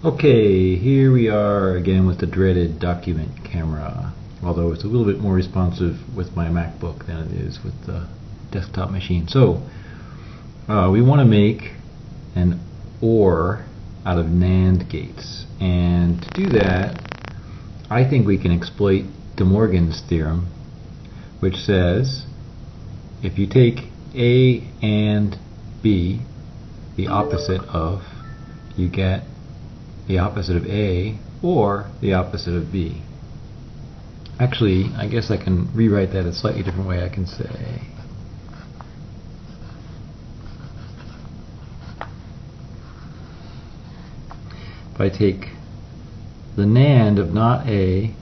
Okay, here we are again with the dreaded document camera, although it's a little bit more responsive with my MacBook than it is with the desktop machine. So we want to make an OR out of NAND gates, and to do that I think we can exploit De Morgan's theorem, which says if you take A and B, the opposite of, you get the opposite of A or the opposite of B. Actually, I guess I can rewrite that a slightly different way. I can say if I take the NAND of not A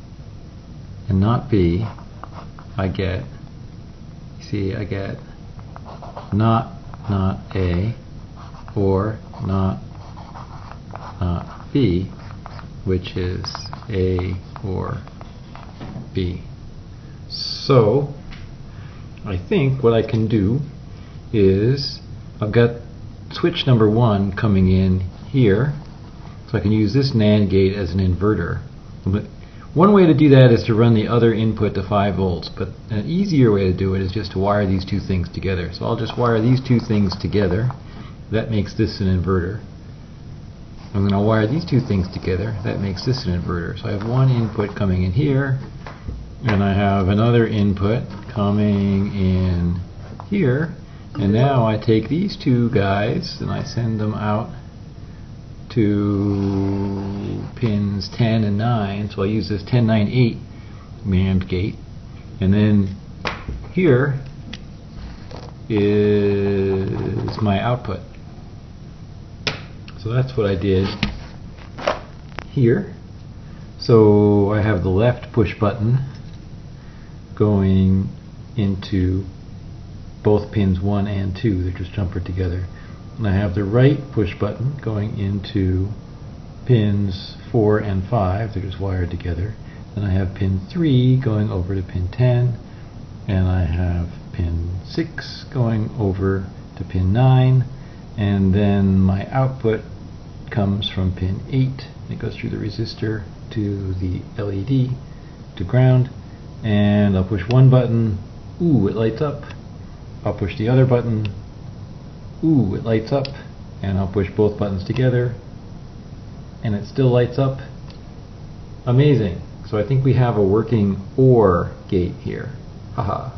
and not B, I get, I get not A or not B, which is A or B. So I think what I can do is I've got switch number 1 coming in here, so I can use this NAND gate as an inverter. But one way to do that is to run the other input to 5 volts, but an easier way to do it is just to wire these two things together. So I'll just wire these two things together. That makes this an inverter. I'm going to wire these two things together. That makes this an inverter. So I have one input coming in here, and I have another input coming in here. And now I take these two guys and I send them out to pins 10 and 9. So I use this 10, 9, 8 NAND gate. And then here is my output. So that's what I did here. So I have the left push button going into both pins 1 and 2. They're just jumpered together. And I have the right push button going into pins 4 and 5. They're just wired together. Then I have pin 3 going over to pin 10. And I have pin 6 going over to pin 9. And then my output comes from pin 8. It goes through the resistor to the LED to ground. And I'll push one button. Ooh, it lights up. I'll push the other button. Ooh, it lights up. And I'll push both buttons together. And it still lights up. Amazing. So I think we have a working OR gate here. Haha.